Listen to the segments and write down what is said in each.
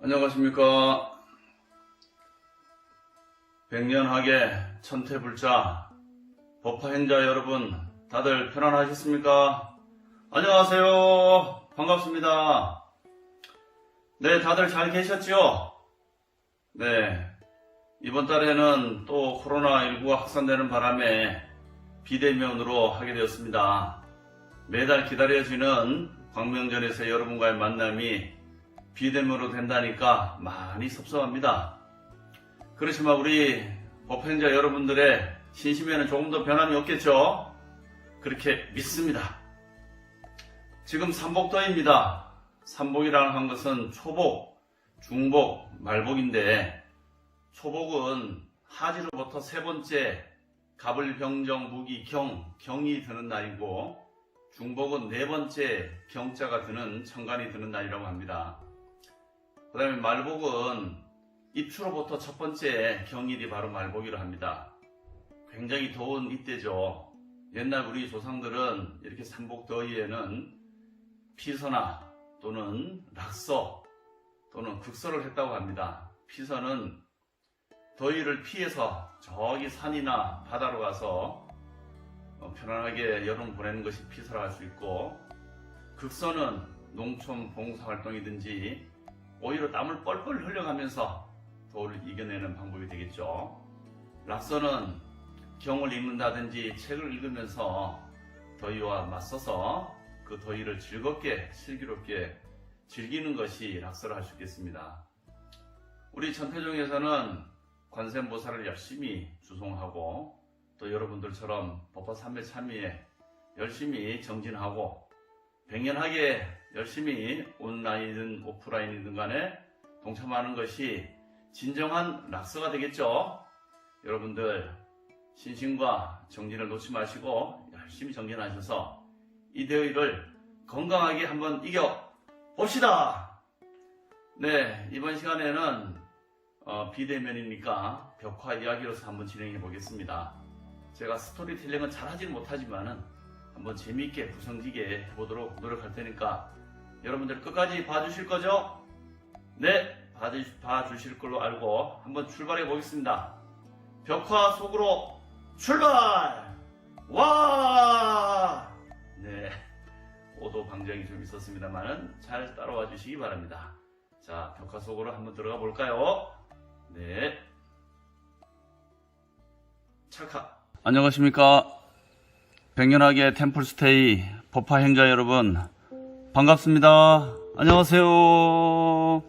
안녕하십니까. 백년하게 천태불자 법화행자 여러분, 다들 편안하셨습니까? 안녕하세요. 반갑습니다. 네, 다들 잘 계셨죠? 네, 이번 달에는 또 코로나19가 확산되는 바람에 비대면으로 하게 되었습니다. 매달 기다려지는 광명전에서 여러분과의 만남이 비대면으로 된다니까 많이 섭섭합니다. 그렇지만 우리 법행자 여러분들의 신심에는 조금 더 변함이 없겠죠? 그렇게 믿습니다. 지금 삼복더입니다. 삼복이라는 한 것은 초복, 중복, 말복인데, 초복은 하지로부터 세 번째 갑을, 병정, 무기, 경이 드는 날이고, 중복은 네 번째 경자가 드는 천간이 드는 날이라고 합니다. 그 다음에 말복은 입추로부터 첫 번째 경일이 바로 말복이라 합니다. 굉장히 더운 이때죠. 옛날 우리 조상들은 이렇게 삼복더위에는 피서나 또는 낙서 또는 극서를 했다고 합니다. 피서는 더위를 피해서 저기 산이나 바다로 가서 편안하게 여름 보내는 것이 피서라 할 수 있고, 극서는 농촌 봉사활동이든지 오히려 땀을 뻘뻘 흘려가면서 더위를 이겨내는 방법이 되겠죠. 낙서는 경을 읽는다든지 책을 읽으면서 더위와 맞서서 그 더위를 즐겁게 슬기롭게 즐기는 것이 낙서를 할 수 있겠습니다. 우리 천태종에서는 관세음보살을 열심히 주송하고, 또 여러분들처럼 법화삼매참미에 열심히 정진하고, 백년하게 열심히 온라인이든 오프라인이든 간에 동참하는 것이 진정한 낙서가 되겠죠. 여러분들 신심과 정진을 놓지 마시고 열심히 정진하셔서 이 더위를 건강하게 한번 이겨봅시다. 네, 이번 시간에는 비대면이니까 벽화 이야기로서 한번 진행해 보겠습니다. 제가 스토리텔링은 잘하지는 못하지만은 한번 재미있게 구성지게 해보도록 노력할 테니까 여러분들 끝까지 봐주실 거죠? 네, 봐주실 걸로 알고 한번 출발해 보겠습니다. 벽화 속으로 출발! 와! 네, 오도 방정이 좀 있었습니다만은 잘 따라와 주시기 바랍니다. 자, 벽화 속으로 한번 들어가 볼까요? 네. 찰칵. 안녕하십니까. 백년하게 템플스테이 법화행자 여러분, 반갑습니다. 안녕하세요.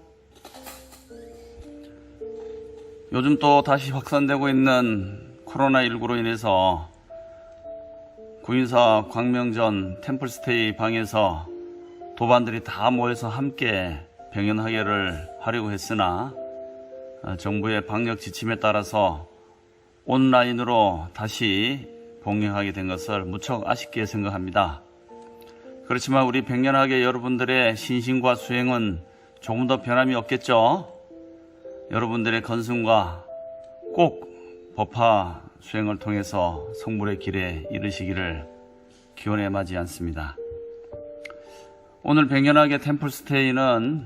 요즘 또 다시 확산되고 있는 코로나19로 인해서 구인사 광명전 템플스테이 방에서 도반들이 다 모여서 함께 백년하게를 하려고 했으나 정부의 방역 지침에 따라서 온라인으로 다시 봉행하게 된 것을 무척 아쉽게 생각합니다. 그렇지만 우리 백년하게 여러분들의 신심과 수행은 조금 더 변함이 없겠죠? 여러분들의 건승과 꼭 법화 수행을 통해서 성불의 길에 이르시기를 기원해 마지 않습니다. 오늘 백년하게 템플스테이는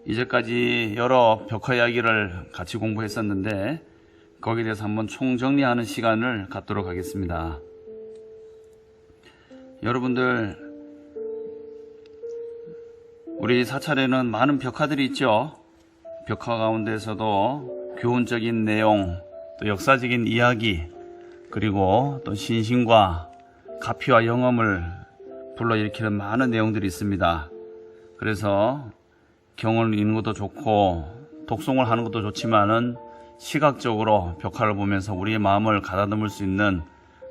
이제까지 여러 벽화 이야기를 같이 공부했었는데 거기에 대해서 한번 총정리하는 시간을 갖도록 하겠습니다. 여러분들, 우리 사찰에는 많은 벽화들이 있죠. 벽화 가운데서도 교훈적인 내용, 또 역사적인 이야기, 그리고 또 신심과 가피와 영험을 불러일으키는 많은 내용들이 있습니다. 그래서 경을 읽는 것도 좋고 독송을 하는 것도 좋지만은 시각적으로 벽화를 보면서 우리의 마음을 가다듬을 수 있는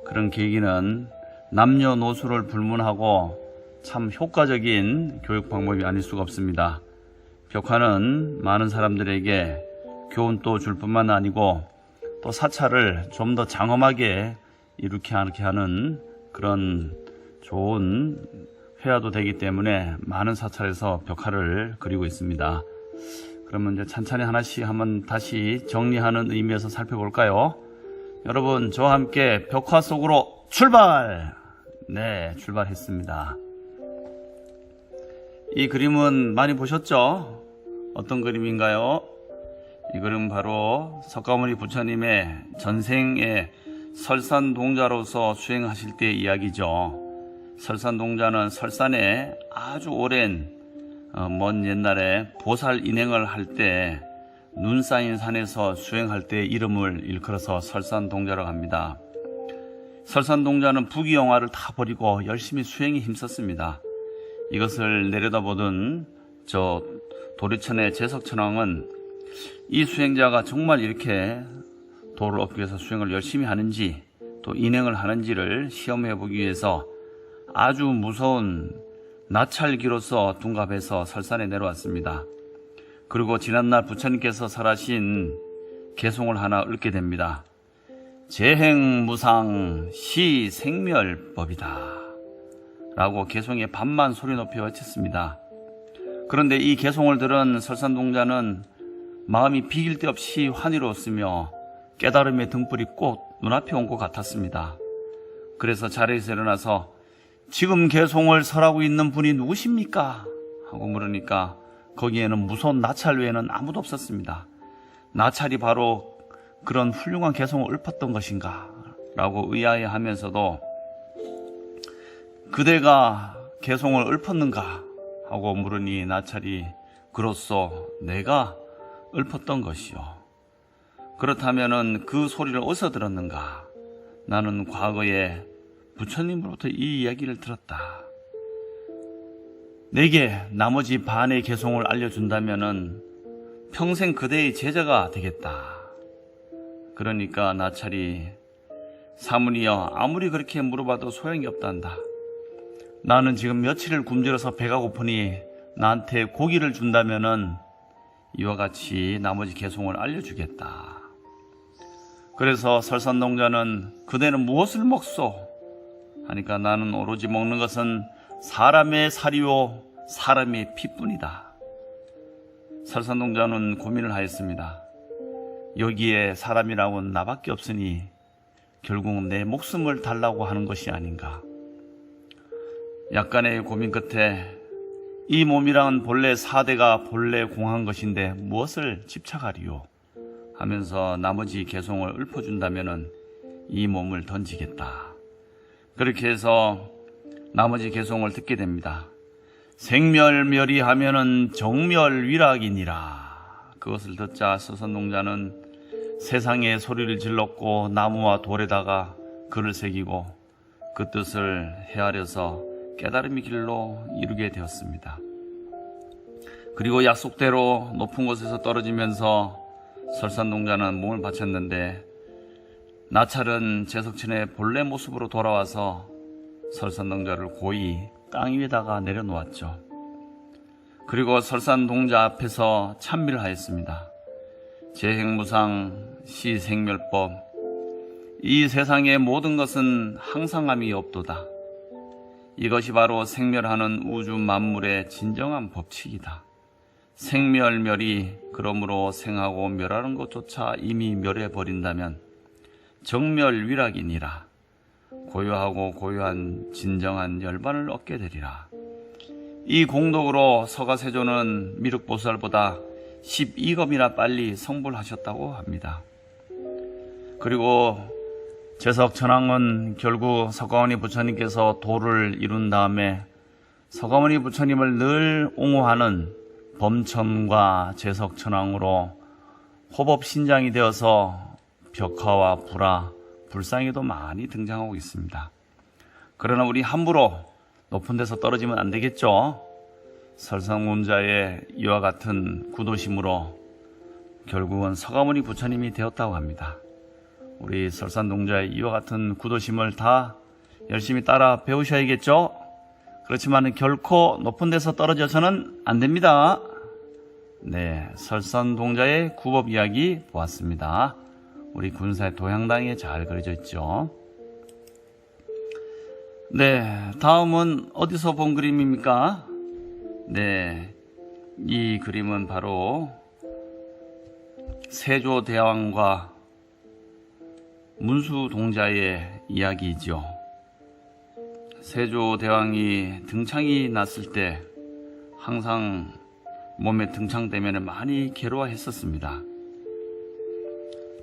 그런 계기는 남녀노소를 불문하고 참 효과적인 교육 방법이 아닐 수가 없습니다. 벽화는 많은 사람들에게 교훈도 줄 뿐만 아니고 또 사찰을 좀 더 장엄하게 이렇게 하는 그런 좋은 회화도 되기 때문에 많은 사찰에서 벽화를 그리고 있습니다. 그러면 이제 찬찬히 하나씩 한번 다시 정리하는 의미에서 살펴볼까요? 여러분, 저와 함께 벽화 속으로 출발! 네, 출발했습니다. 이 그림은 많이 보셨죠? 어떤 그림인가요? 이 그림은 바로 석가모니 부처님의 전생에 설산동자로서 수행하실 때의 이야기죠. 설산동자는 설산에 아주 오랜 먼 옛날에 보살 인행을 할 때 눈 쌓인 산에서 수행할 때 이름을 일컬어서 설산동자라고 합니다. 설산동자는 부귀영화를 다 버리고 열심히 수행에 힘썼습니다. 이것을 내려다보던 저 도리천의 제석천왕은 이 수행자가 정말 이렇게 도를 얻기 위해서 수행을 열심히 하는지 또 인행을 하는지를 시험해 보기 위해서 아주 무서운 나찰기로서 둔갑해서 설산에 내려왔습니다. 그리고 지난날 부처님께서 설하신 개송을 하나 읊게 됩니다. 재행무상 시생멸법이다 라고 개송에 반만 소리 높여 외쳤습니다. 그런데 이 개송을 들은 설산동자는 마음이 비길 데 없이 환희로웠으며 깨달음의 등불이 꼭 눈앞에 온 것 같았습니다. 그래서 자리에서 일어나서 지금 개송을 설하고 있는 분이 누구십니까? 하고 물으니까 거기에는 무서운 나찰 외에는 아무도 없었습니다. 나찰이 바로 그런 훌륭한 개송을 읊었던 것인가? 라고 의아해하면서도 그대가 개송을 읊었는가? 하고 물으니 나찰이 그로써 내가 읊었던 것이요. 그렇다면 그 소리를 어디서 들었는가? 나는 과거에 부처님으로부터 이 이야기를 들었다. 내게 나머지 반의 개송을 알려준다면 평생 그대의 제자가 되겠다. 그러니까 나찰이 사문이여 아무리 그렇게 물어봐도 소용이 없단다. 나는 지금 며칠을 굶주려서 배가 고프니 나한테 고기를 준다면은 이와 같이 나머지 개송을 알려주겠다. 그래서 설산동자는 그대는 무엇을 먹소? 하니까 나는 오로지 먹는 것은 사람의 살이요 사람의 피뿐이다. 설산동자는 고민을 하였습니다. 여기에 사람이라고는 나밖에 없으니 결국 내 목숨을 달라고 하는 것이 아닌가. 약간의 고민 끝에 이 몸이란 본래 사대가 본래 공한 것인데 무엇을 집착하리요 하면서 나머지 개송을 읊어준다면 이 몸을 던지겠다. 그렇게 해서 나머지 개송을 듣게 됩니다. 생멸멸이 하면은 정멸위락이니라. 그것을 듣자 설산동자는 세상에 소리를 질렀고 나무와 돌에다가 글을 새기고 그 뜻을 헤아려서 깨달음의 길로 이루게 되었습니다. 그리고 약속대로 높은 곳에서 떨어지면서 설산동자는 몸을 바쳤는데 나찰은 제석천의 본래 모습으로 돌아와서 설산동자를 고이 땅 위에다가 내려놓았죠. 그리고 설산동자 앞에서 찬미를 하였습니다. 재행무상 시생멸법 이 세상의 모든 것은 항상함이 없도다. 이것이 바로 생멸하는 우주 만물의 진정한 법칙이다. 생멸멸이 그러므로 생하고 멸하는 것조차 이미 멸해버린다면 정멸위락이니라. 고요하고 고요한 진정한 열반을 얻게 되리라. 이 공덕으로 서가세조는 미륵보살보다 12겁이나 빨리 성불하셨다고 합니다. 그리고 제석천왕은 결국 석가모니 부처님께서 도를 이룬 다음에 석가모니 부처님을 늘 옹호하는 범첨과 제석천왕으로 호법신장이 되어서 벽화와 불화, 불상에도 많이 등장하고 있습니다. 그러나 우리 함부로 높은 데서 떨어지면 안 되겠죠. 설상문자의 이와 같은 구도심으로 결국은 석가모니 부처님이 되었다고 합니다. 우리 설산동자의 이와 같은 구도심을 다 열심히 따라 배우셔야겠죠. 그렇지만 결코 높은 데서 떨어져서는 안 됩니다. 네, 설산동자의 구법 이야기 보았습니다. 우리 군사의 도향당에 잘 그려져 있죠. 네, 다음은 어디서 본 그림입니까? 네, 이 그림은 바로 세조대왕과 문수동자의 이야기이죠. 세조대왕이 등창이 났을 때 항상 몸에 등창되면 많이 괴로워했었습니다.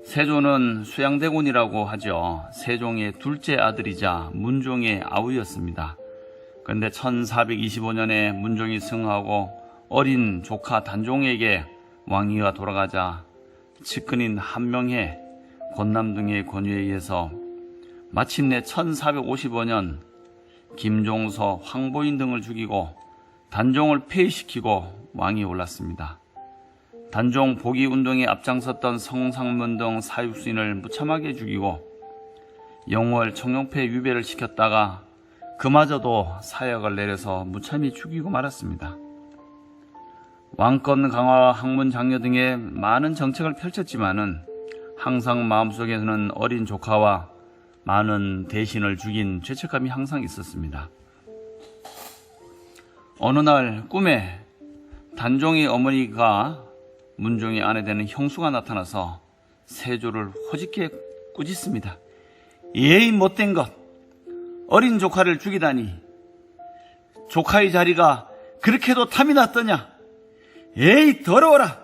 세조는 수양대군이라고 하죠. 세종의 둘째 아들이자 문종의 아우였습니다. 그런데 1425년에 문종이 승하고 어린 조카 단종에게 왕위가 돌아가자 측근인 한명회, 권남 등의 권유에 의해서 마침내 1455년 김종서, 황보인 등을 죽이고 단종을 폐위시키고 왕이 올랐습니다. 단종 복위운동에 앞장섰던 성상문 등 사육수인을 무참하게 죽이고 영월 청룡패 유배를 시켰다가 그마저도 사약을 내려서 무참히 죽이고 말았습니다. 왕권 강화와 학문 장려 등의 많은 정책을 펼쳤지만은 항상 마음속에는 어린 조카와 많은 대신을 죽인 죄책감이 항상 있었습니다. 어느 날 꿈에 단종의 어머니가 문종의 아내 되는 형수가 나타나서 세조를 호짓게 꾸짖습니다. 예의 못된 것, 어린 조카를 죽이다니, 조카의 자리가 그렇게도 탐이 났더냐? 에이 더러워라.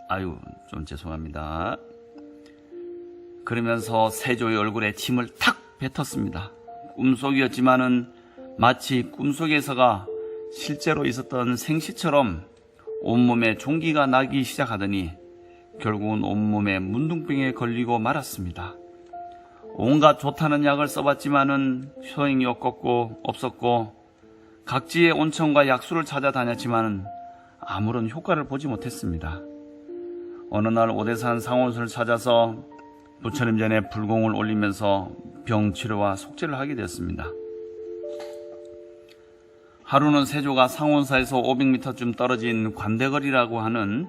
아유, 좀 죄송합니다. 그러면서 세조의 얼굴에 침을 탁 뱉었습니다. 꿈속이었지만은 마치 꿈속에서가 실제로 있었던 생시처럼 온몸에 종기가 나기 시작하더니 결국은 온몸에 문둥병에 걸리고 말았습니다. 온갖 좋다는 약을 써봤지만은 소용이 없었고 각지의 온천과 약수를 찾아다녔지만은 아무런 효과를 보지 못했습니다. 어느 날 오대산 상원수를 찾아서 부처님 전에 불공을 올리면서 병치료와 속죄를 하게 되었습니다. 하루는 세조가 상원사에서 500m쯤 떨어진 관대거리라고 하는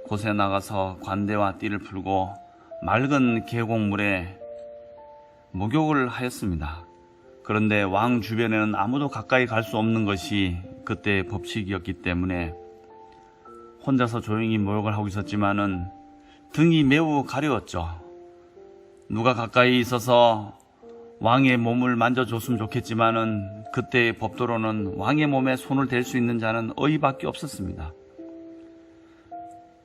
곳에 나가서 관대와 띠를 풀고 맑은 계곡물에 목욕을 하였습니다. 그런데 왕 주변에는 아무도 가까이 갈 수 없는 것이 그때의 법칙이었기 때문에 혼자서 조용히 목욕을 하고 있었지만은 등이 매우 가려웠죠. 누가 가까이 있어서 왕의 몸을 만져줬으면 좋겠지만은 그때의 법도로는 왕의 몸에 손을 댈 수 있는 자는 어이밖에 없었습니다.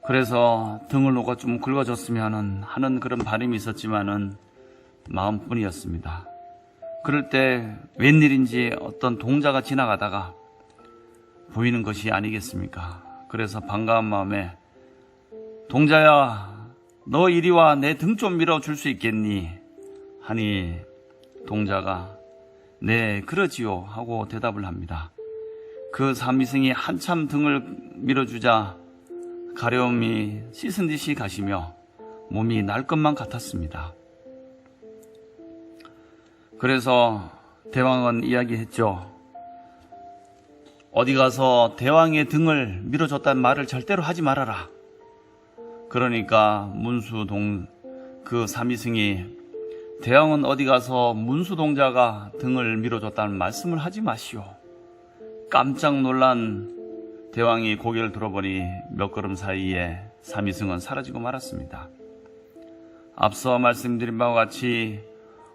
그래서 등을 놓고 좀 긁어줬으면 하는 그런 바람이 있었지만은 마음뿐이었습니다. 그럴 때 웬일인지 어떤 동자가 지나가다가 보이는 것이 아니겠습니까? 그래서 반가운 마음에 동자야, 너 이리 와, 내 등 좀 밀어줄 수 있겠니? 하니 동자가 네, 그러지요 하고 대답을 합니다. 그 삼위승이 한참 등을 밀어주자 가려움이 씻은 듯이 가시며 몸이 날 것만 같았습니다. 그래서 대왕은 이야기했죠. 어디 가서 대왕의 등을 밀어줬다는 말을 절대로 하지 말아라. 그러니까 그 삼위승이 대왕은 어디 가서 문수동자가 등을 밀어줬다는 말씀을 하지 마시오. 깜짝 놀란 대왕이 고개를 들어보니 몇 걸음 사이에 삼위승은 사라지고 말았습니다. 앞서 말씀드린 바와 같이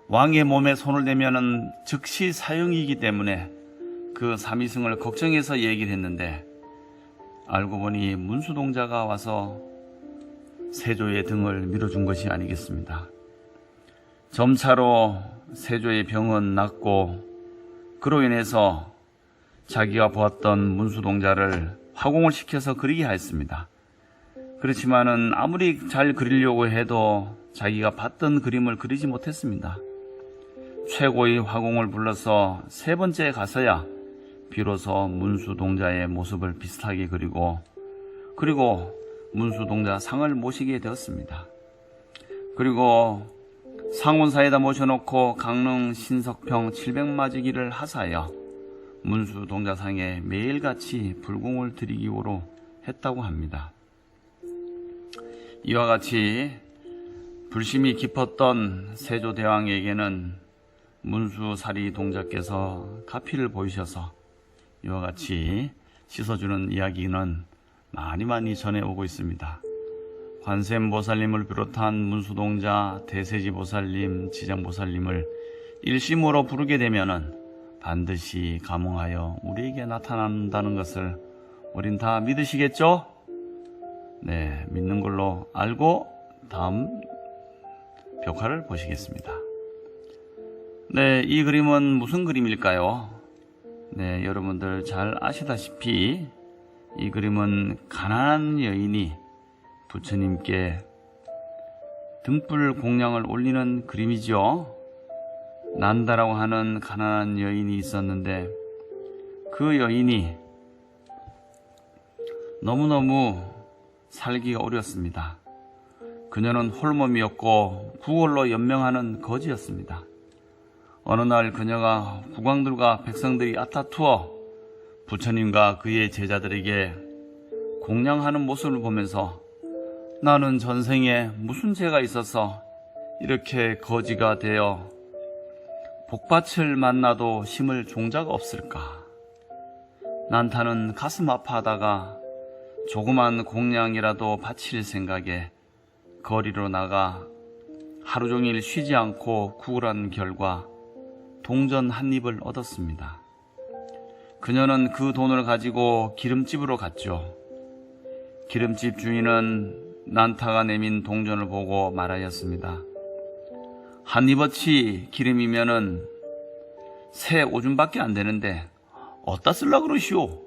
왕의 몸에 손을 대면은 즉시 사형이기 때문에 그 삼위승을 걱정해서 얘기를 했는데 알고 보니 문수동자가 와서 세조의 등을 밀어준 것이 아니겠습니다. 점차로 세조의 병은 낫고 그로 인해서 자기가 보았던 문수동자를 화공을 시켜서 그리게 하였습니다. 그렇지만은 아무리 잘 그리려고 해도 자기가 봤던 그림을 그리지 못했습니다. 최고의 화공을 불러서 세 번째 가서야 비로소 문수동자의 모습을 비슷하게 그리고 문수동자 상을 모시게 되었습니다. 그리고 상온사에다 모셔놓고 강릉 신석평 700마지기를 하사하여 문수동자상에 매일같이 불공을 드리기로 했다고 합니다. 이와 같이 불심이 깊었던 세조대왕에게는 문수사리 동자께서 가피를 보이셔서 이와 같이 씻어주는 이야기는 많이 전해오고 있습니다. 관세음보살님을 비롯한 문수동자, 대세지보살님, 지장보살님을 일심으로 부르게 되면은 반드시 감응하여 우리에게 나타난다는 것을 우린 다 믿으시겠죠? 네, 믿는 걸로 알고 다음 벽화를 보시겠습니다. 네, 이 그림은 무슨 그림일까요? 네, 여러분들 잘 아시다시피 이 그림은 가난한 여인이 부처님께 등불 공양을 올리는 그림이죠. 난다라고 하는 가난한 여인이 있었는데 그 여인이 너무너무 살기가 어려웠습니다. 그녀는 홀몸이었고 구걸로 연명하는 거지였습니다. 어느 날 그녀가 국왕들과 백성들이 아타투어 부처님과 그의 제자들에게 공양하는 모습을 보면서 나는 전생에 무슨 죄가 있어서 이렇게 거지가 되어 복밭을 만나도 심을 종자가 없을까? 난타는 가슴 아파하다가 조그만 공양이라도 바칠 생각에 거리로 나가 하루 종일 쉬지 않고 구걸한 결과 동전 한 입을 얻었습니다. 그녀는 그 돈을 가지고 기름집으로 갔죠. 기름집 주인은 난타가 내민 동전을 보고 말하였습니다. 한 입어치 기름이면은 새 오줌밖에 안 되는데 어디다 쓸라 그러시오?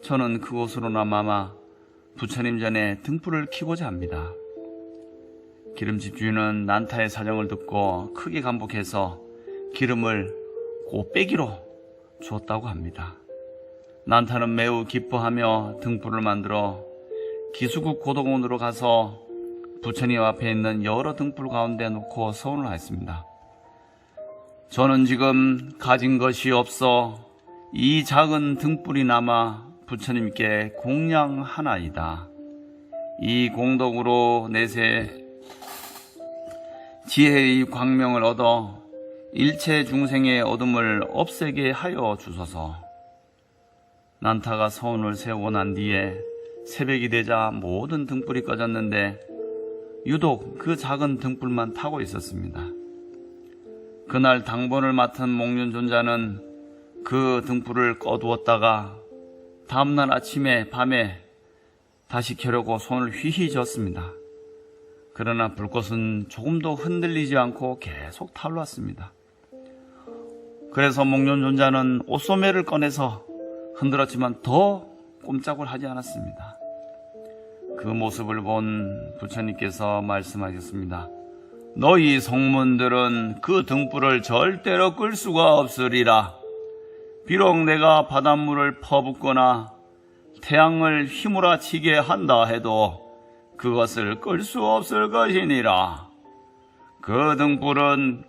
저는 그곳으로나마마 부처님 전에 등불을 켜고자 합니다. 기름집 주인은 난타의 사정을 듣고 크게 감복해서 기름을 곱빼기로 주었다고 합니다. 난타는 매우 기뻐하며 등불을 만들어 기수국 고도원으로 가서 부처님 앞에 있는 여러 등불 가운데 놓고 서원을 하였습니다. 저는 지금 가진 것이 없어 이 작은 등불이 남아 부처님께 공양하나이다. 이 공덕으로 내세 지혜의 광명을 얻어 일체 중생의 어둠을 없애게 하여 주소서. 난타가 서원을 세우고 난 뒤에 새벽이 되자 모든 등불이 꺼졌는데 유독 그 작은 등불만 타고 있었습니다. 그날 당번을 맡은 목련존자는 그 등불을 꺼두었다가 다음날 아침에 밤에 다시 켜려고 손을 휘휘 쥐었습니다. 그러나 불꽃은 조금도 흔들리지 않고 계속 타올랐습니다. 그래서 목련존자는 옷소매를 꺼내서 흔들었지만 더 꼼짝을 하지 않았습니다. 그 모습을 본 부처님께서 말씀하셨습니다. 너희 성문들은 그 등불을 절대로 끌 수가 없으리라. 비록 내가 바닷물을 퍼붓거나 태양을 휘몰아치게 한다 해도 그것을 끌 수 없을 것이니라. 그 등불은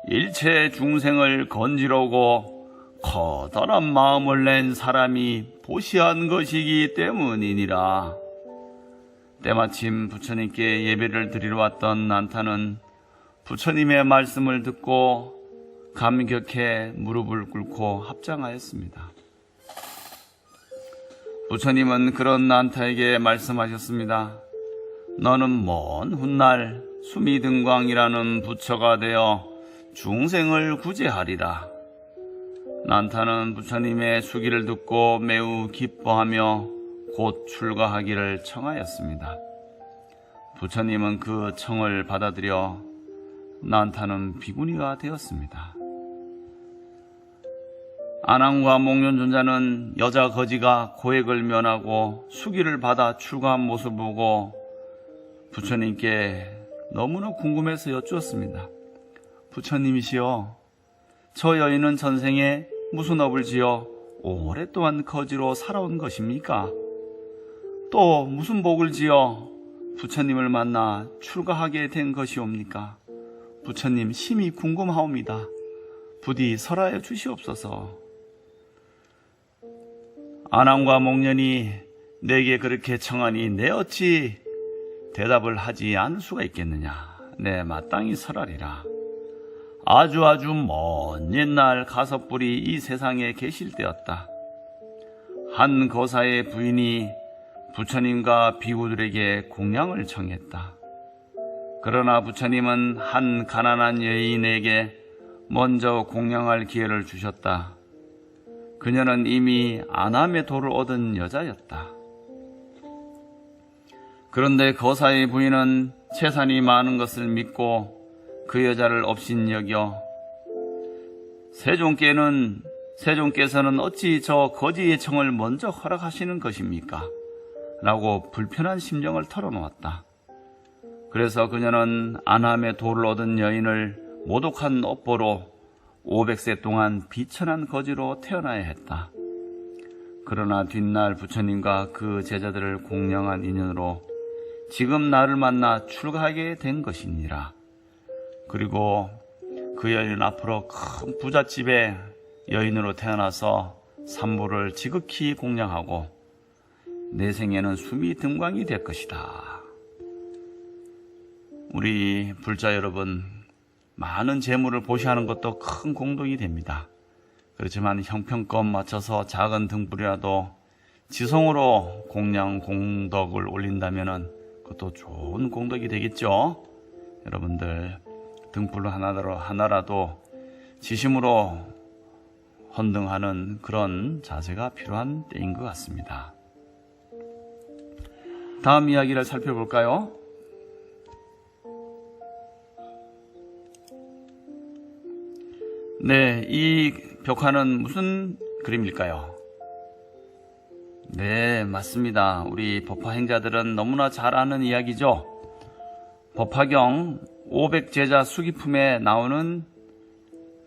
일체 중생을 건지려고 커다란 마음을 낸 사람이 보시한 것이기 때문이니라. 때마침 부처님께 예배를 드리러 왔던 난타는 부처님의 말씀을 듣고 감격해 무릎을 꿇고 합장하였습니다. 부처님은 그런 난타에게 말씀하셨습니다. 너는 먼 훗날 수미등광이라는 부처가 되어 중생을 구제하리라. 난타는 부처님의 수기를 듣고 매우 기뻐하며 곧 출가하기를 청하였습니다. 부처님은 그 청을 받아들여 난타는 비구니가 되었습니다. 아난과 목련존자는 여자 거지가 고액을 면하고 수기를 받아 출가한 모습을 보고 부처님께 너무나 궁금해서 여쭈었습니다. 부처님이시여, 저 여인은 전생에 무슨 업을 지어 오랫동안 거지로 살아온 것입니까? 또 무슨 복을 지어 부처님을 만나 출가하게 된 것이옵니까? 부처님 심히 궁금하옵니다. 부디 설하여 주시옵소서. 아난과 목련이 내게 그렇게 청하니 내 어찌 대답을 하지 않을 수가 있겠느냐. 내 마땅히 설하리라. 아주 먼 옛날 가섭불이 이 세상에 계실 때였다. 한 거사의 부인이 부처님과 비구들에게 공양을 청했다. 그러나 부처님은 한 가난한 여인에게 먼저 공양할 기회를 주셨다. 그녀는 이미 아남의 도를 얻은 여자였다. 그런데 거사의 부인은 재산이 많은 것을 믿고 그 여자를 업신여겨 세종께서는 어찌 저 거지의 청을 먼저 허락하시는 것입니까? 라고 불편한 심정을 털어놓았다. 그래서 그녀는 아남의 도를 얻은 여인을 모독한 업보로 500세 동안 비천한 거지로 태어나야 했다. 그러나 뒷날 부처님과 그 제자들을 공양한 인연으로 지금 나를 만나 출가하게 된 것이니라. 그리고 그 여인은 앞으로 큰 부잣집의 여인으로 태어나서 산모를 지극히 공양하고 내 생에는 수미 등광이 될 것이다. 우리 불자 여러분, 많은 재물을 보시하는 것도 큰 공덕이 됩니다. 그렇지만 형편껏 맞춰서 작은 등불이라도 지성으로 공양 공덕을 올린다면 그것도 좋은 공덕이 되겠죠. 여러분들 등불 하나라도 지심으로 헌등하는 그런 자세가 필요한 때인 것 같습니다. 다음 이야기를 살펴볼까요? 네, 이 벽화는 무슨 그림일까요? 네, 맞습니다. 우리 법화 행자들은 너무나 잘 아는 이야기죠. 법화경 500제자 수기품에 나오는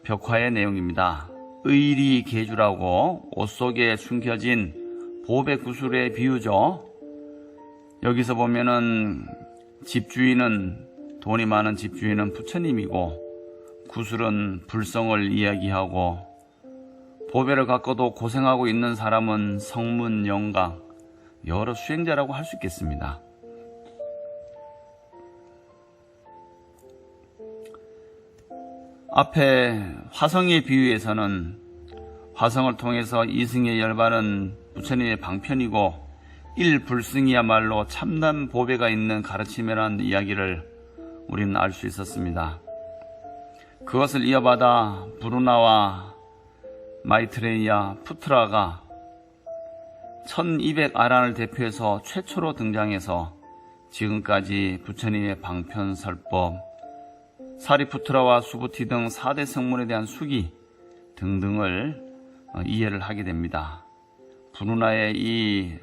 벽화의 내용입니다. 의리계주라고 옷 속에 숨겨진 보배구슬의 비유죠. 여기서 보면은 돈이 많은 집주인은 부처님이고, 구슬은 불성을 이야기하고, 보배를 갖고도 고생하고 있는 사람은 성문, 영광, 여러 수행자라고 할 수 있겠습니다. 앞에 화성의 비유에서는 화성을 통해서 이승에 열받은 부처님의 방편이고 일불승이야말로 참담 보배가 있는 가르침이라는 이야기를 우리는 알 수 있었습니다. 그것을 이어받아 브루나와 마이트레이야, 푸트라가 1200아란을 대표해서 최초로 등장해서 지금까지 부처님의 방편설법, 사리푸트라와 수부티 등 4대 성문에 대한 수기 등등을 이해를 하게 됩니다. 브루나의 이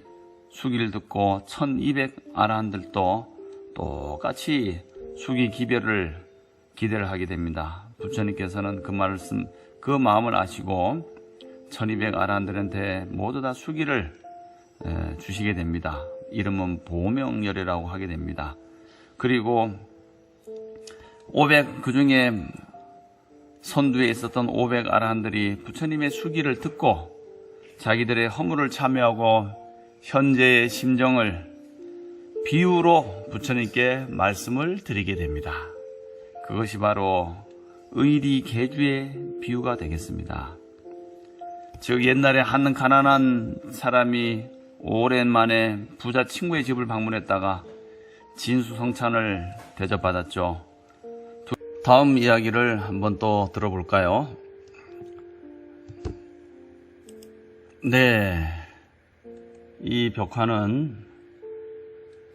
수기를 듣고 1200아란들도 똑같이 수기 기별을 기대를 하게 됩니다. 부처님께서는 그 마음을 아시고 1200아란들한테 모두 다 수기를 주시게 됩니다. 이름은 보명열애라고 하게 됩니다. 그리고 그 중에 선두에 있었던 500아란들이 부처님의 수기를 듣고 자기들의 허물을 참여하고 현재의 심정을 비유로 부처님께 말씀을 드리게 됩니다. 그것이 바로 의리계주의 비유가 되겠습니다. 즉 옛날에 한 가난한 사람이 오랜만에 부자 친구의 집을 방문했다가 진수성찬을 대접받았죠. 다음 이야기를 한번 또 들어볼까요? 네, 이 벽화는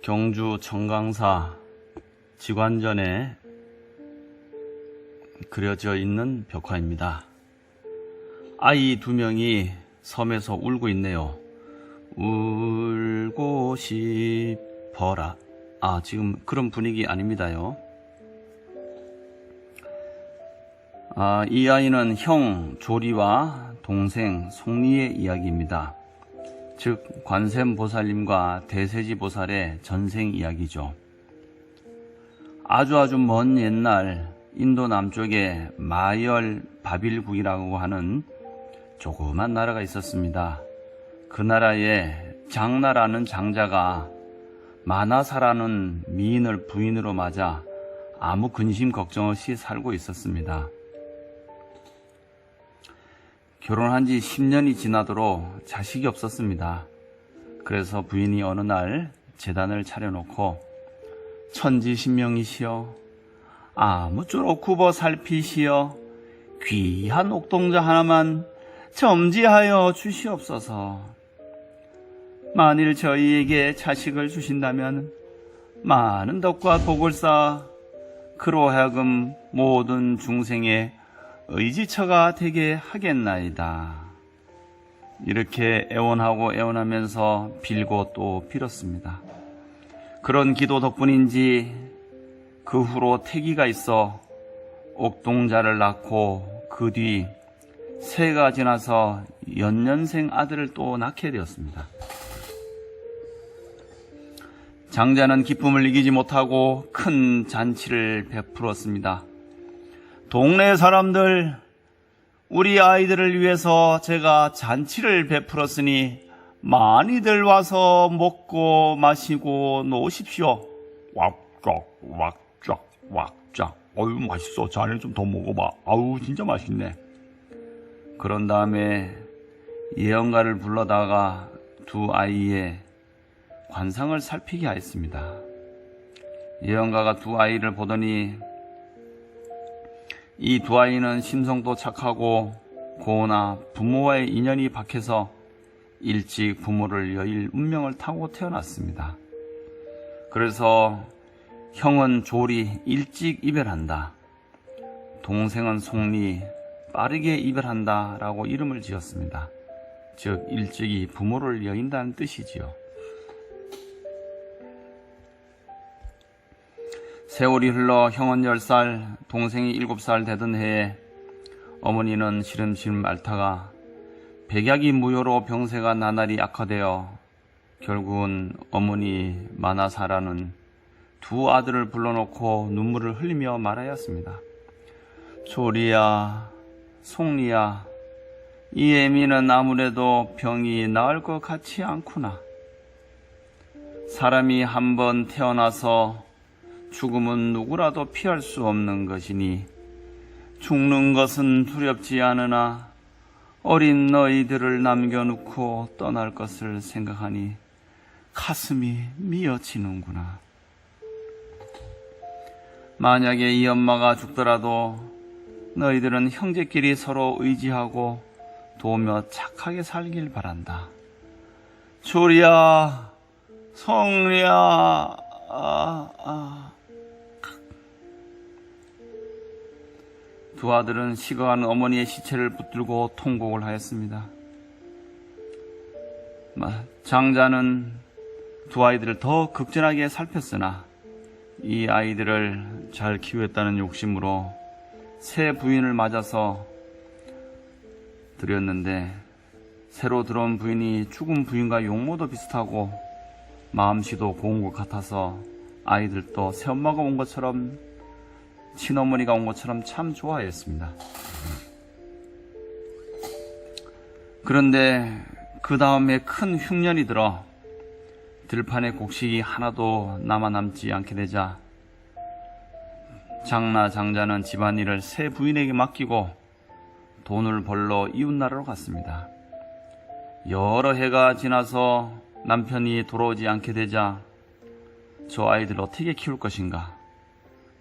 경주 청강사 지관전에 그려져 있는 벽화입니다. 아이 2명이 섬에서 울고 있네요. 울고 싶어라. 지금 그런 분위기 아닙니다요. 이 아이는 형 조리와 동생 송리의 이야기입니다. 즉 관세음보살님과 대세지보살의 전생 이야기죠. 아주 먼 옛날 인도 남쪽에 마열 바빌국이라고 하는 조그만 나라가 있었습니다. 그 나라에 장나라는 장자가 마나사라는 미인을 부인으로 맞아 아무 근심 걱정 없이 살고 있었습니다. 결혼한 지 10년이 지나도록 자식이 없었습니다. 그래서 부인이 어느 날 제단을 차려놓고 천지신명이시여, 아무쪼록 굽어 살피시어 귀한 옥동자 하나만 점지하여 주시옵소서. 만일 저희에게 자식을 주신다면 많은 덕과 복을 쌓아 그로 하여금 모든 중생의 의지처가 되게 하겠나이다. 이렇게 애원하고 애원하면서 빌고 또 빌었습니다. 그런 기도 덕분인지 그 후로 태기가 있어 옥동자를 낳고 그 뒤 새해가 지나서 연년생 아들을 또 낳게 되었습니다. 장자는 기쁨을 이기지 못하고 큰 잔치를 베풀었습니다. 동네 사람들, 우리 아이들을 위해서 제가 잔치를 베풀었으니 많이들 와서 먹고 마시고 노십시오. 왁쫙 왁쫙 왁쫙. 어유 맛있어. 자네 좀 더 먹어봐. 아우 진짜 맛있네. 그런 다음에 예언가를 불러다가 두 아이의 관상을 살피게 하였습니다. 예언가가 두 아이를 보더니 이 두 아이는 심성도 착하고 고나 부모와의 인연이 박해서 일찍 부모를 여일 운명을 타고 태어났습니다. 그래서 형은 조리 일찍 이별한다, 동생은 송리 빠르게 이별한다 라고 이름을 지었습니다. 즉 일찍이 부모를 여인다는 뜻이지요. 세월이 흘러 형은 10살, 동생이 7살 되던 해에 어머니는 시름시름 앓다가 백약이 무효로 병세가 나날이 악화되어 결국은 어머니 마나사라는 두 아들을 불러놓고 눈물을 흘리며 말하였습니다. 조리야, 송리야, 이 애미는 아무래도 병이 나을 것 같지 않구나. 사람이 한번 태어나서 죽음은 누구라도 피할 수 없는 것이니 죽는 것은 두렵지 않으나 어린 너희들을 남겨놓고 떠날 것을 생각하니 가슴이 미어지는구나. 만약에 이 엄마가 죽더라도 너희들은 형제끼리 서로 의지하고 도우며 착하게 살길 바란다. 조리야, 성리야, 두 아들은 식어가는 어머니의 시체를 붙들고 통곡을 하였습니다. 장자는 두 아이들을 더 극진하게 살폈으나 이 아이들을 잘 키우겠다는 욕심으로 새 부인을 맞아서 드렸는데 새로 들어온 부인이 죽은 부인과 용모도 비슷하고 마음씨도 고운 것 같아서 아이들도 새엄마가 온 것처럼 친어머니가 온 것처럼 참 좋아했습니다. 그런데 그 다음에 큰 흉년이 들어 들판에 곡식이 하나도 남지 않게 되자 장자는 집안일을 새 부인에게 맡기고 돈을 벌러 이웃나라로 갔습니다. 여러 해가 지나서 남편이 돌아오지 않게 되자 저 아이들 어떻게 키울 것인가,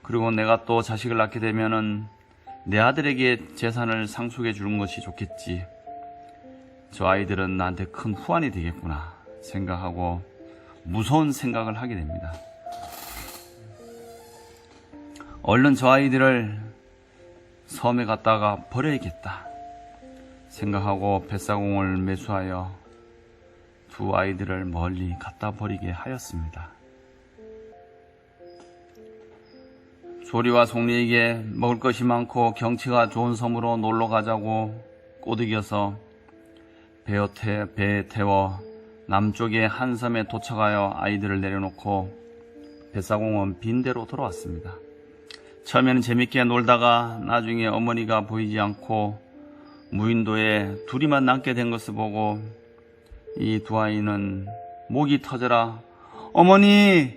그리고 내가 또 자식을 낳게 되면은 내 아들에게 재산을 상속해 주는 것이 좋겠지. 저 아이들은 나한테 큰 후환이 되겠구나 생각하고 무서운 생각을 하게 됩니다. 얼른 저 아이들을 섬에 갔다가 버려야겠다 생각하고 뱃사공을 매수하여 두 아이들을 멀리 갖다 버리게 하였습니다. 조리와 송리에게 먹을 것이 많고 경치가 좋은 섬으로 놀러 가자고 꼬드겨서 배에 태워 남쪽의 한 섬에 도착하여 아이들을 내려놓고 뱃사공은 빈대로 돌아왔습니다. 처음에는 재밌게 놀다가 나중에 어머니가 보이지 않고 무인도에 둘이만 남게 된 것을 보고 이 두 아이는 목이 터져라 어머니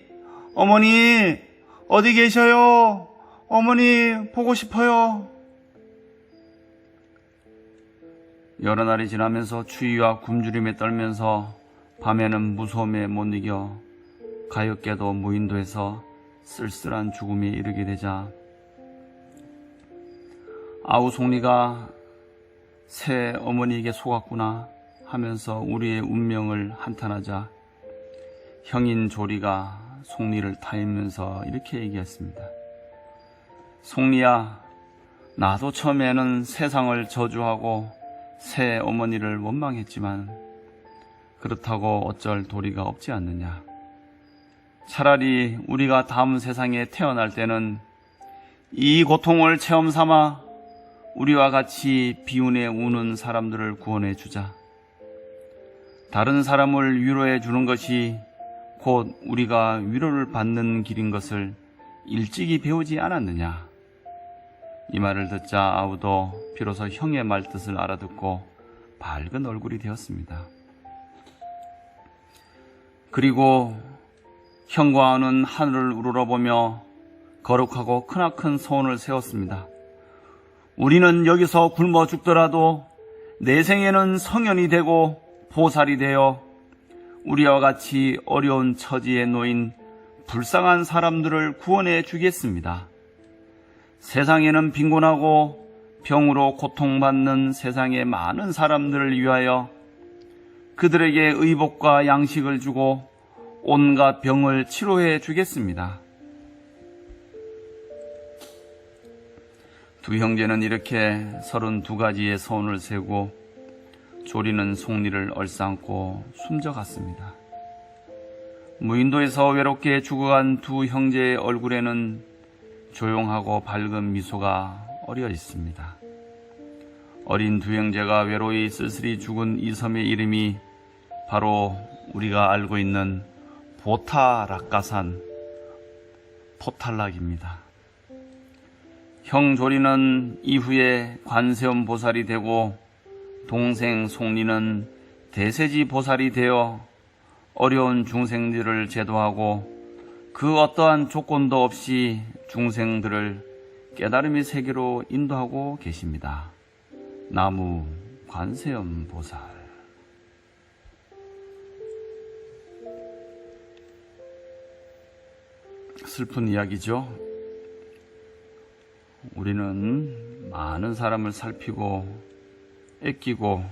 어디 계셔요? 어머니 보고 싶어요. 여러 날이 지나면서 추위와 굶주림에 떨면서 밤에는 무서움에 못 이겨 가엾게도 무인도에서 쓸쓸한 죽음에 이르게 되자 아우 송리가 새 어머니에게 속았구나 하면서 우리의 운명을 한탄하자 형인 조리가 송리를 타이면서 이렇게 얘기했습니다. 송리야, 나도 처음에는 세상을 저주하고 새 어머니를 원망했지만 그렇다고 어쩔 도리가 없지 않느냐. 차라리 우리가 다음 세상에 태어날 때는 이 고통을 체험 삼아 우리와 같이 비운에 우는 사람들을 구원해 주자. 다른 사람을 위로해 주는 것이 곧 우리가 위로를 받는 길인 것을 일찍이 배우지 않았느냐. 이 말을 듣자 아우도 비로소 형의 말뜻을 알아듣고 밝은 얼굴이 되었습니다. 그리고 형과 아우는 하늘을 우러러보며 거룩하고 크나큰 소원을 세웠습니다. 우리는 여기서 굶어 죽더라도 내 생에는 성현이 되고 보살이 되어 우리와 같이 어려운 처지에 놓인 불쌍한 사람들을 구원해 주겠습니다. 세상에는 빈곤하고 병으로 고통받는 세상의 많은 사람들을 위하여 그들에게 의복과 양식을 주고 온갖 병을 치료해 주겠습니다. 두 형제는 이렇게 32가지의 소원을 세우고 조리는 송리를 얼싸안고 숨져갔습니다. 무인도에서 외롭게 죽어간 두 형제의 얼굴에는 조용하고 밝은 미소가 어려 있습니다. 어린 두 형제가 외로이 쓸쓸히 죽은 이 섬의 이름이 바로 우리가 알고 있는 보타락가산 포탈락입니다. 형 조리는 이후에 관세음 보살이 되고 동생 송리는 대세지 보살이 되어 어려운 중생들을 제도하고 그 어떠한 조건도 없이 중생들을 깨달음의 세계로 인도하고 계십니다. 나무 관세음 보살. 슬픈 이야기죠. 우리는 많은 사람을 살피고 애끼고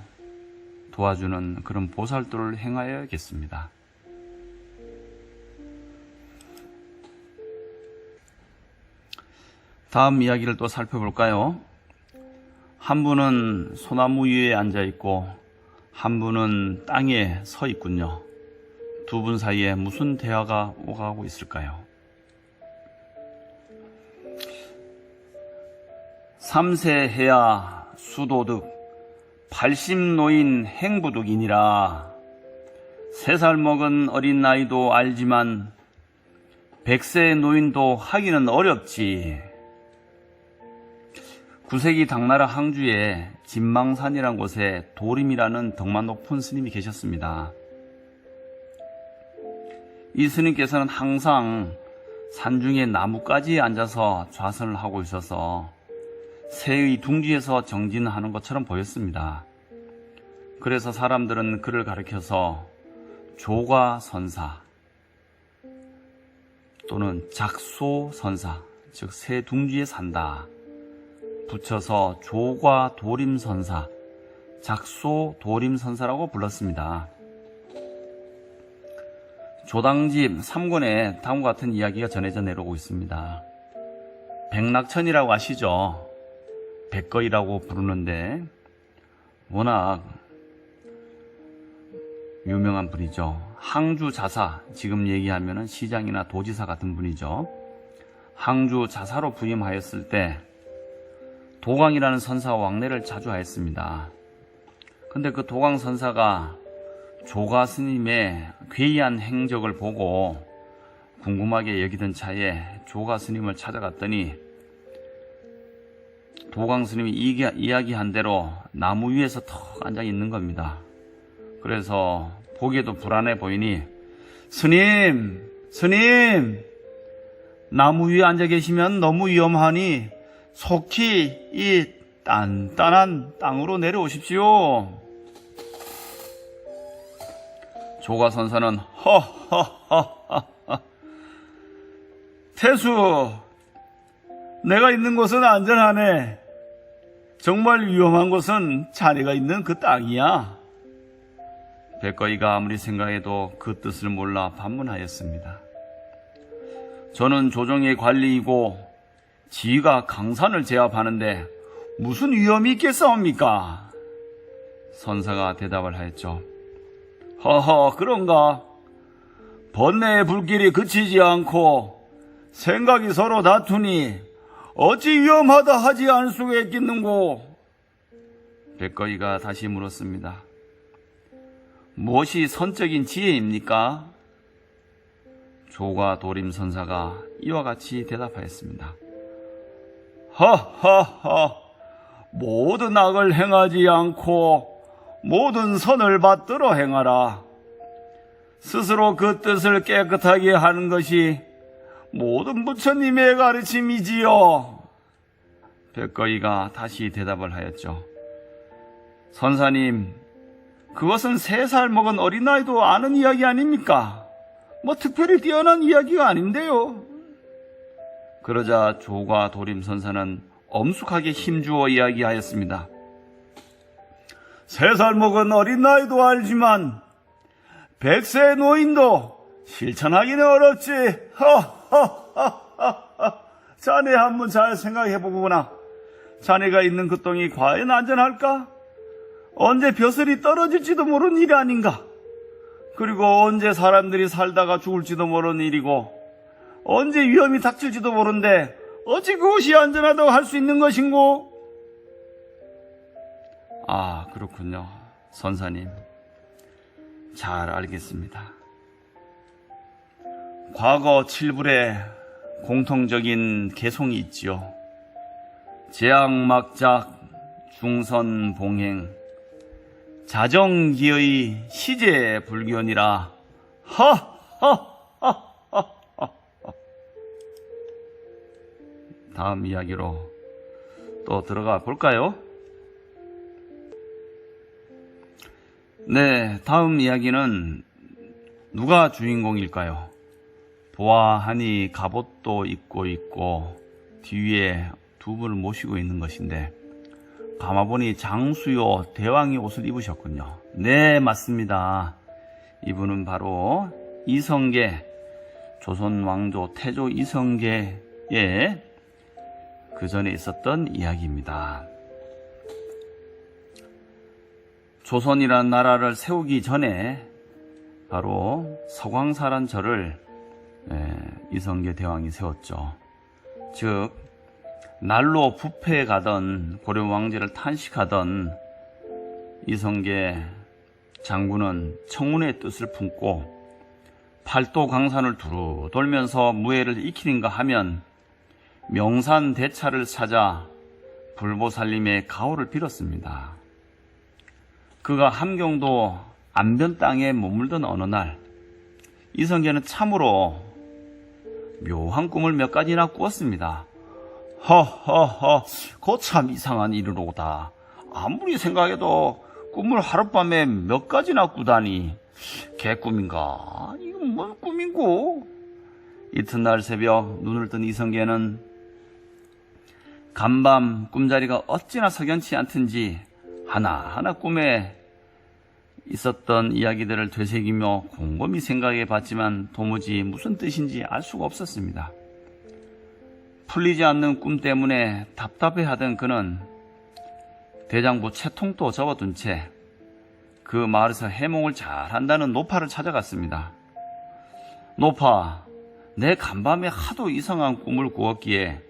도와주는 그런 보살도를 행하여야겠습니다. 다음 이야기를 또 살펴볼까요? 한 분은 소나무 위에 앉아 있고 한 분은 땅에 서 있군요. 두 분 사이에 무슨 대화가 오가고 있을까요? 삼세해야 수도득 80노인 행부득이니라. 3살 먹은 어린 나이도 알지만 100세 노인도 하기는 어렵지. 9세기 당나라 항주에 진망산이라는 곳에 도림이라는 덕만 높은 스님이 계셨습니다. 이 스님께서는 항상 산중의 나뭇가지에 앉아서 좌선을 하고 있어서 새의 둥지에서 정진하는 것처럼 보였습니다. 그래서 사람들은 그를 가리켜서 조가선사 또는 작소선사, 즉 새 둥지에 산다 붙여서 조과도림선사, 작소도림선사라고 불렀습니다. 조당집 3권에 다음과 같은 이야기가 전해져 내려오고 있습니다. 백낙천이라고 아시죠? 백거이라고 부르는데 워낙 유명한 분이죠. 항주 자사, 지금 얘기하면 시장이나 도지사 같은 분이죠. 항주 자사로 부임하였을 때 도광이라는 선사와 왕래를 자주 하였습니다. 근데 그 도광 선사가 조가 스님의 괴이한 행적을 보고 궁금하게 여기던 차에 조가 스님을 찾아갔더니 도광 스님이 이야기한 대로 나무 위에서 턱 앉아 있는 겁니다. 그래서 보기에도 불안해 보이니 스님, 나무 위에 앉아 계시면 너무 위험하니 속히 이 단단한 땅으로 내려오십시오. 조가선사는 허허허허 태수, 내가 있는 곳은 안전하네. 정말 위험한 곳은 자네가 있는 그 땅이야. 백거이가 아무리 생각해도 그 뜻을 몰라 반문하였습니다. 저는 조정의 관리이고 지휘가 강산을 제압하는데 무슨 위험이 있겠사옵니까? 선사가 대답을 하였죠. 허허, 그런가? 번뇌의 불길이 그치지 않고 생각이 서로 다투니 어찌 위험하다 하지 않을 수가 있겠는고? 백거이가 다시 물었습니다. 무엇이 선적인 지혜입니까? 조가 도림 선사가 이와 같이 대답하였습니다. 허허허, 모든 악을 행하지 않고 모든 선을 받들어 행하라. 스스로 그 뜻을 깨끗하게 하는 것이 모든 부처님의 가르침이지요. 백거이가 다시 대답을 하였죠. 선사님, 그것은 3살 먹은 어린아이도 아는 이야기 아닙니까? 뭐 특별히 뛰어난 이야기가 아닌데요. 그러자 조과 도림 선사는 엄숙하게 힘주어 이야기하였습니다. 3살 먹은 어린아이도 알지만 100세 노인도 실천하기는 어렵지. 자네 한번 잘 생각해보거나 자네가 있는 그 땅이 과연 안전할까? 언제 벼슬이 떨어질지도 모르는 일이 아닌가? 그리고 언제 사람들이 살다가 죽을지도 모르는 일이고 언제 위험이 닥칠지도 모르는데 어찌 그것이 안전하다고 할 수 있는 것인고? 아, 그렇군요. 선사님, 잘 알겠습니다. 과거 7불에 공통적인 개송이 있지요. 제약막작 중선봉행 자정기의 시제불견이라. 다음 이야기로 또 들어가 볼까요? 네, 다음 이야기는 누가 주인공일까요? 보아하니 갑옷도 입고 있고 뒤에 2분을 모시고 있는 것인데 가마보니 장수요 대왕의 옷을 입으셨군요. 네, 맞습니다. 이분은 바로 이성계, 조선 왕조 태조 이성계의 그 전에 있었던 이야기입니다. 조선이라는 나라를 세우기 전에 바로 서광사란 절을 이성계 대왕이 세웠죠. 즉 날로 부패에 가던 고려 왕제를 탄식하던 이성계 장군은 청운의 뜻을 품고 팔도 강산을 두루 돌면서 무예를 익히는가 하면 명산 대차를 찾아 불보살님의 가호를 빌었습니다. 그가 함경도 안변 땅에 머물던 어느 날 이성계는 참으로 묘한 꿈을 몇 가지나 꾸었습니다. 허허허, 거참 이상한 일이로다. 아무리 생각해도 꿈을 하룻밤에 몇 가지나 꾸다니 개꿈인가? 이건 뭔 꿈인고? 이튿날 새벽 눈을 뜬 이성계는 간밤 꿈자리가 어찌나 석연치 않든지 하나하나 꿈에 있었던 이야기들을 되새기며 곰곰이 생각해 봤지만 도무지 무슨 뜻인지 알 수가 없었습니다. 풀리지 않는 꿈 때문에 답답해하던 그는 대장부 채통도 접어둔 채 그 마을에서 해몽을 잘한다는 노파를 찾아갔습니다. 노파, 내 간밤에 하도 이상한 꿈을 꾸었기에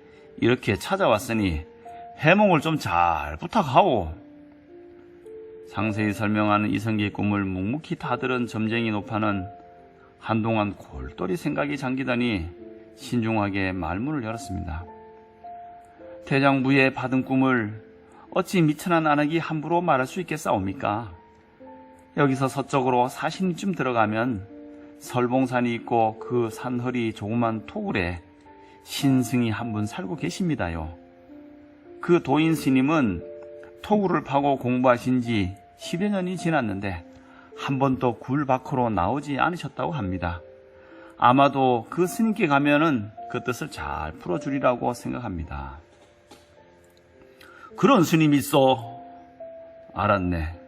이렇게 찾아왔으니 해몽을 좀 잘 부탁하오. 상세히 설명하는 이성계의 꿈을 묵묵히 다 들은 점쟁이 노파는 한동안 골똘히 생각이 잠기더니 신중하게 말문을 열었습니다. 대장부에 받은 꿈을 어찌 미천한 나락이 함부로 말할 수 있겠사옵니까? 여기서 서쪽으로 40리쯤 들어가면 설봉산이 있고 그 산허리 조그만 토굴에 신승이 한 분 살고 계십니다요. 그 도인 스님은 토굴을 파고 공부하신 지 10여 년이 지났는데 한 번도 굴 밖으로 나오지 않으셨다고 합니다. 아마도 그 스님께 가면은 그 뜻을 잘 풀어주리라고 생각합니다. 그런 스님이 있어. 알았네.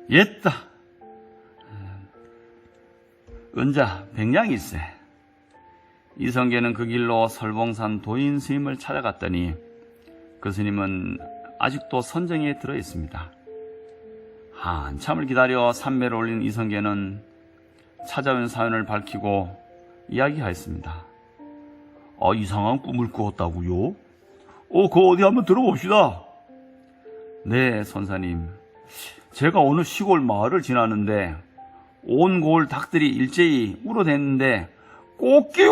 옛다. 은자 백냥일세. 이성계는 그 길로 설봉산 도인 스님을 찾아갔더니 그 스님은 아직도 선정에 들어 있습니다. 한참을 기다려 산매를 올린 이성계는 찾아온 사연을 밝히고 이야기하였습니다. 이상한 꿈을 꾸었다고요? 그거 어디 한번 들어봅시다. 네, 선사님. 제가 어느 시골 마을을 지나는데 온 고을 닭들이 일제히 울어댔는데 꽃기요!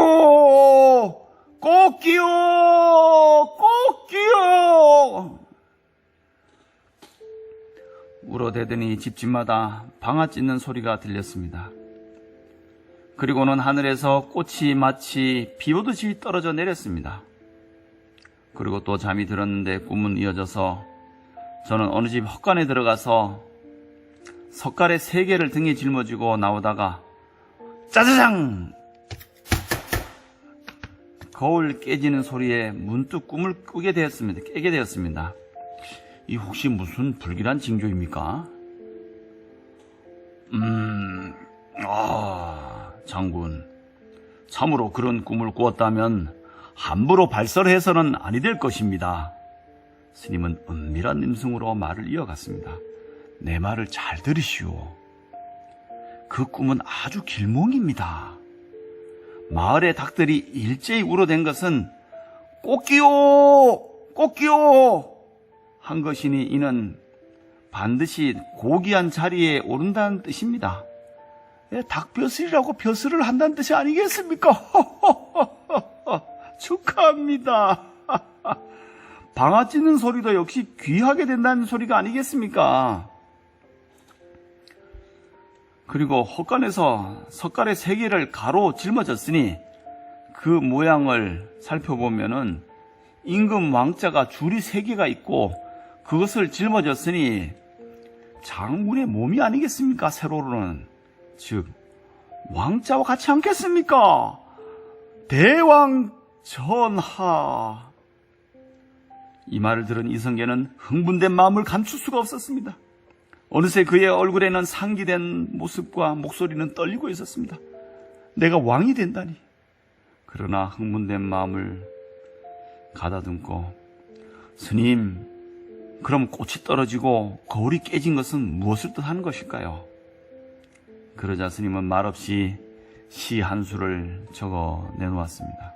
꽃기요! 꽃기요! 울어대더니 집집마다 방아 찢는 소리가 들렸습니다. 그리고는 하늘에서 꽃이 마치 비 오듯이 떨어져 내렸습니다. 그리고 또 잠이 들었는데 꿈은 이어져서 저는 어느 집 헛간에 들어가서 석가래 3개를 등에 짊어지고 나오다가 짜자장! 거울 깨지는 소리에 문득 꿈을 깨게 되었습니다. 이 혹시 무슨 불길한 징조입니까? 장군. 참으로 그런 꿈을 꾸었다면 함부로 발설해서는 아니 될 것입니다. 스님은 은밀한 음성으로 말을 이어갔습니다. 내 말을 잘 들으시오. 그 꿈은 아주 길몽입니다. 마을의 닭들이 일제히 울어댄 것은 꽃기요! 꽃기요! 한 것이니 이는 반드시 고귀한 자리에 오른다는 뜻입니다. 닭벼슬이라고 벼슬을 한다는 뜻이 아니겠습니까? 축하합니다. 방아 찢는 소리도 역시 귀하게 된다는 소리가 아니겠습니까? 그리고 헛간에서 석가래 3개를 가로 짊어졌으니 그 모양을 살펴보면은 임금 왕자가 줄이 3개가 있고 그것을 짊어졌으니 장군의 몸이 아니겠습니까? 세로로는. 즉 왕자와 같이 않겠습니까? 대왕 전하. 이 말을 들은 이성계는 흥분된 마음을 감출 수가 없었습니다. 어느새 그의 얼굴에는 상기된 모습과 목소리는 떨리고 있었습니다. 내가 왕이 된다니. 그러나 흥분된 마음을 가다듬고 스님, 그럼 꽃이 떨어지고 거울이 깨진 것은 무엇을 뜻하는 것일까요? 그러자 스님은 말없이 시 한 수를 적어 내놓았습니다.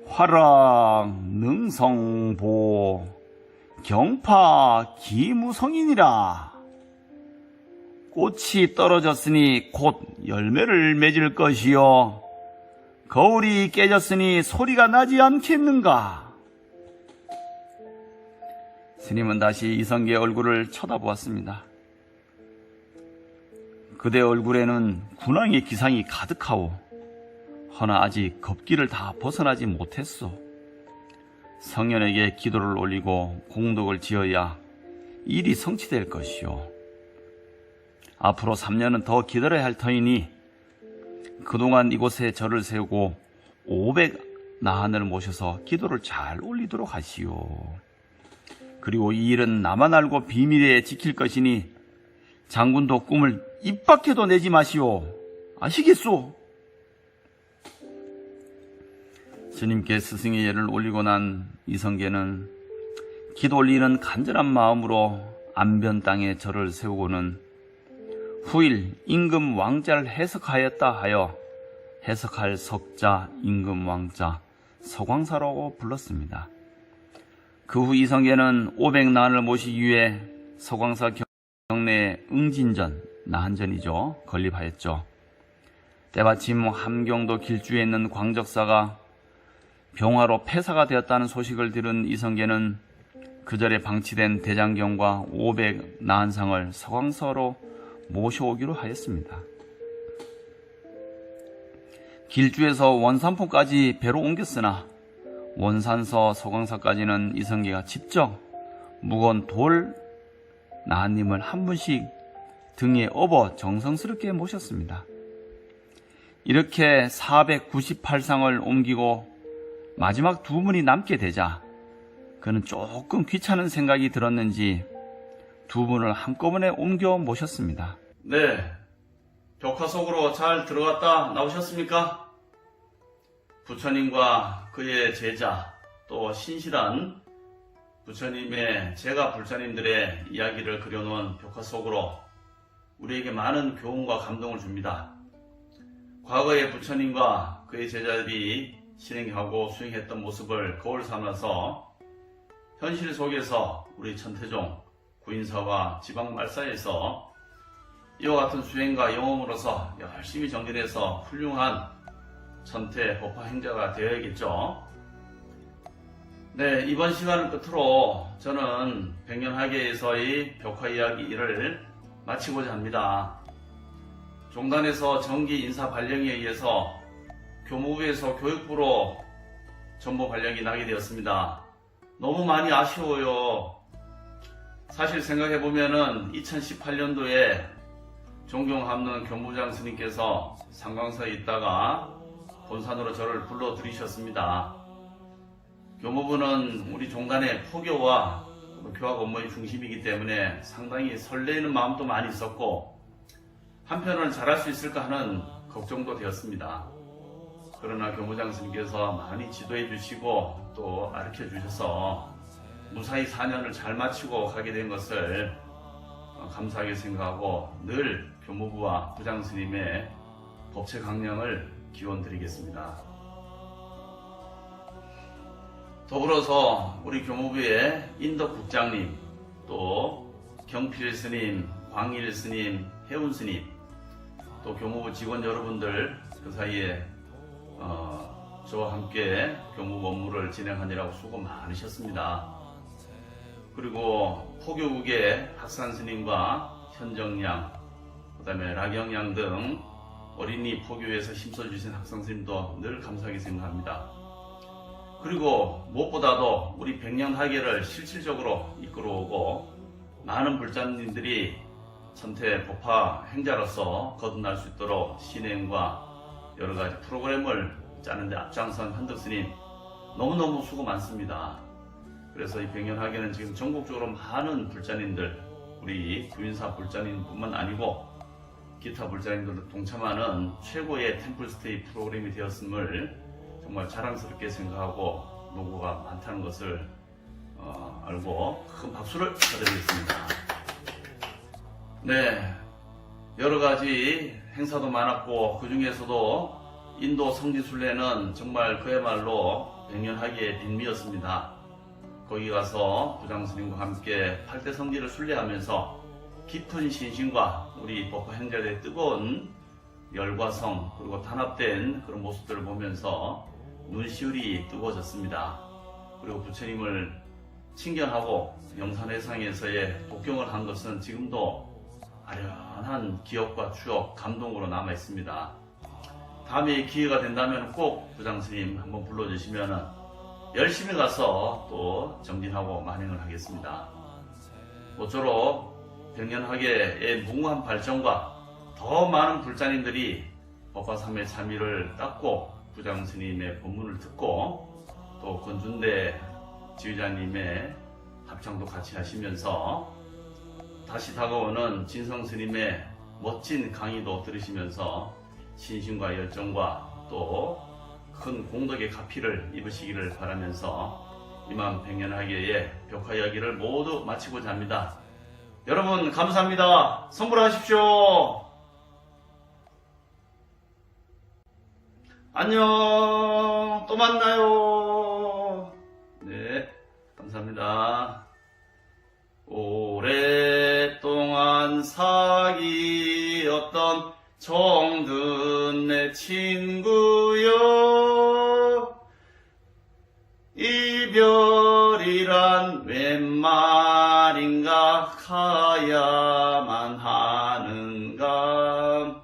화락 능성보 경파 기무성이니라. 꽃이 떨어졌으니 곧 열매를 맺을 것이요 거울이 깨졌으니 소리가 나지 않겠는가. 스님은 다시 이성계의 얼굴을 쳐다보았습니다. 그대 얼굴에는 군왕의 기상이 가득하오. 허나 아직 겁기를 다 벗어나지 못했소. 성현에게 기도를 올리고 공덕을 지어야 일이 성취될 것이오. 앞으로 3년은 더 기다려야 할 터이니 그동안 이곳에 절을 세우고 500나한을 모셔서 기도를 잘 올리도록 하시오. 그리고 이 일은 나만 알고 비밀에 지킬 것이니 장군도 꿈을 입 밖에도 내지 마시오. 아시겠소? 스님께 스승의 예를 올리고 난 이성계는 기도 올리는 간절한 마음으로 안변 땅에 절을 세우고는 후일 임금 왕자를 해석하였다 하여 해석할 석자, 임금 왕자, 서광사라고 불렀습니다. 그 후 이성계는 500나한을 모시기 위해 서광사 경내에 응진전, 나한전이죠, 건립하였죠. 때마침 함경도 길주에 있는 광적사가 병화로 폐사가 되었다는 소식을 들은 이성계는 그 절에 방치된 대장경과 500나한상을 서광사로 모셔오기로 하였습니다. 길주에서 원산포까지 배로 옮겼으나 원산서 서광사까지는 이성계가 직접 무거운 돌 나한님을 한 분씩 등에 업어 정성스럽게 모셨습니다. 이렇게 498상을 옮기고 마지막 2분이 남게 되자 그는 조금 귀찮은 생각이 들었는지 두 분을 한꺼번에 옮겨 모셨습니다. 네, 벽화 속으로 잘 들어갔다 나오셨습니까? 부처님과 그의 제자, 또 신실한 부처님의 제가 불자님들의 이야기를 그려놓은 벽화 속으로 우리에게 많은 교훈과 감동을 줍니다. 과거의 부처님과 그의 제자들이 실행하고 수행했던 모습을 거울 삼아서 현실 속에서 우리 천태종, 구인사와 지방말사에서 이와 같은 수행과 영험으로서 열심히 정진해서 훌륭한 천태 법화 행자가 되어야겠죠. 네, 이번 시간을 끝으로 저는 백년하계에서의 벽화 이야기를 마치고자 합니다. 종단에서 정기 인사 발령에 의해서 교무부에서 교육부로 전보 발령이 나게 되었습니다. 너무 많이 아쉬워요. 사실 생각해보면은 2018년도에 존경하는 교무부장 스님께서 상광사에 있다가 본산으로 저를 불러들이셨습니다. 교무부는 우리 종단의 포교와 교학 업무의 중심이기 때문에 상당히 설레이는 마음도 많이 있었고 한편으로는 잘할 수 있을까 하는 걱정도 되었습니다. 그러나 교무장 스님께서 많이 지도해 주시고 또 가르쳐 주셔서 무사히 4년을 잘 마치고 가게 된 것을 감사하게 생각하고 늘 교무부와 부장 스님의 법체 강령을 기원드리겠습니다. 더불어서 우리 교무부의 인덕 국장님, 또 경필 스님, 광일 스님, 해운 스님, 또 교무부 직원 여러분들 그 사이에 저와 함께 교무부 업무를 진행하느라고 수고 많으셨습니다. 그리고 포교국의 학산 스님과 현정양, 그 다음에 라경양 등 어린이 포교에서 힘써주신 학생 스님도 늘 감사하게 생각합니다. 그리고 무엇보다도 우리 백년하계를 실질적으로 이끌어오고 많은 불자님들이 천태 법화 행자로서 거듭날 수 있도록 신행과 여러가지 프로그램을 짜는데 앞장선 현덕스님 너무너무 수고 많습니다. 그래서 이 백년하계는 지금 전국적으로 많은 불자님들, 우리 구인사 불자님뿐만 아니고 기타 불자님들도 동참하는 최고의 템플스테이 프로그램이 되었음을 정말 자랑스럽게 생각하고 노고가 많다는 것을 알고 큰 박수를 쳐드리겠습니다. 네, 여러가지 행사도 많았고 그 중에서도 인도 성지순례는 정말 그야말로 백년하계의 빈미였습니다. 거기 가서 부장스님과 함께 8대 성지를 순례하면서 깊은 신심과 우리 법화 행자들의 뜨거운 열과 성 그리고 단합된 그런 모습들을 보면서 눈시울이 뜨거워졌습니다. 그리고 부처님을 친견하고 영산회상에서의 독경을 한 것은 지금도 아련한 기억과 추억, 감동으로 남아 있습니다. 다음에 기회가 된다면 꼭 부장스님 한번 불러주시면 열심히 가서 또 정진하고 만행을 하겠습니다. 모쪼록 백년하계의 무궁한 발전과 더 많은 불자님들이 법화삼의 참의를 닦고 부장스님의 법문을 듣고 또 권준대 지휘자님의 합창도 같이 하시면서 다시 다가오는 진성스님의 멋진 강의도 들으시면서 신심과 열정과 또 큰 공덕의 가피를 입으시기를 바라면서 이만 백년하계의 벽화 이야기를 모두 마치고자 합니다. 여러분 감사합니다. 성불하십시오. 안녕. 또 만나요. 네, 감사합니다. 오랫동안 사귀었던 정든 내 친구여, 이별이란 웬 말인가 가야만 하는가.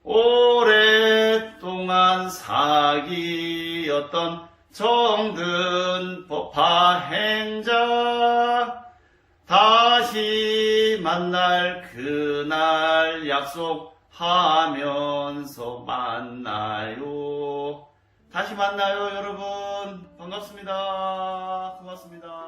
오랫동안 사귀었던 정든 법화 행자, 다시 만날 그날 약속하면서 만나요. 다시 만나요, 여러분. 반갑습니다. 고맙습니다.